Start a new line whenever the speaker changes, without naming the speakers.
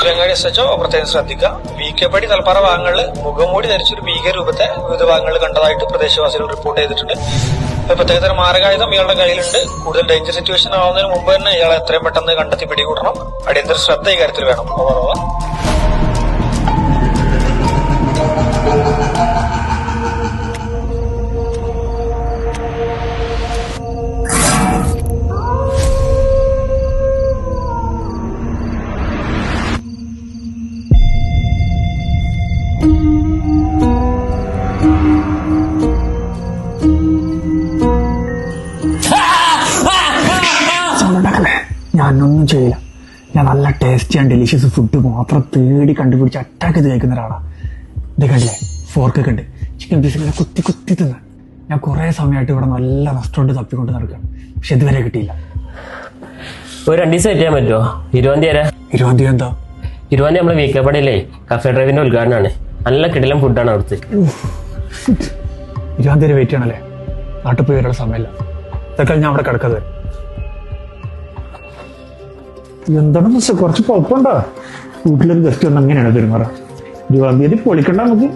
Thiruvangadi SHO പ്രത്യേകം ശ്രദ്ധിക്കുക. VK പടി തലപ്പാറ ഭാഗങ്ങളിൽ മുഖംമൂടി ധരിച്ചൊരു ഭീകര രൂപത്തെ വിവിധ ഭാഗങ്ങളിൽ കണ്ടതായിട്ട് പ്രദേശവാസികൾ റിപ്പോർട്ട് ചെയ്തിട്ടുണ്ട്. പ്രത്യേകതരം മാരകായുധം ഇയാളുടെ കയ്യിലുണ്ട്. കൂടുതൽ ഡേഞ്ചർ സിറ്റുവേഷൻ ആവുന്നതിന് മുമ്പ് തന്നെ ഇയാളെ എത്രയും പെട്ടെന്ന് കണ്ടെത്തി പിടികൂടണം. അടിയന്തര ശ്രദ്ധ ഈ കാര്യത്തിൽ വേണം. ഓവർ.
ഞാനൊന്നും ചെയ്യില്ല. ഞാൻ നല്ല ടേസ്റ്റി ആൻഡ് ഡെലിഷ്യസ് ഫുഡ് മാത്രം തേടി കണ്ടുപിടിച്ച് അറ്റാക്ക് ചെയ്ത് കഴിക്കുന്ന ഒരാളാണ്. ഇത് കണ്ടില്ലേ, ഫോർക്കൊക്കെ ഉണ്ട്. ചിക്കൻ പീസ് ഇങ്ങനെ കുത്തി കുത്തി തിന്ന് ഞാൻ കുറെ സമയമായിട്ട് ഇവിടെ നല്ല റെസ്റ്റോറൻറ്റ് തപ്പിക്കൊണ്ട് നടക്കുകയാണ്. പക്ഷെ ഇതുവരെ കിട്ടിയില്ല.
ഒരു 2 ദിവസം ചെയ്യാൻ പറ്റുമോ? 20 തീയതി
20 തീയതി എന്താ?
20 നമ്മളെ VK പടിയിലെ കഫേ ഡ്രൈവിന്റെ ഉദ്ഘാടനമാണ്. നല്ല കിടിലം ഫുഡാണ് അവിടുത്തെ.
20 തീയതി വെയിറ്റ് ചെയ്യണല്ലേ? നാട്ടിൽ പോയി വരാനുള്ള സമയമില്ല. ഇതൊക്കെ ഞാൻ അവിടെ കിടക്കാതെ എന്താണെന്ന് വെച്ചാൽ കുറച്ച് കുഴപ്പമുണ്ടോ? വീട്ടിലൊരു ഗസ്റ്റ് വന്ന് അങ്ങനെയാണ് പെരുമാറാം. 20 തീയതി പൊളിക്കണ്ട നമുക്ക്.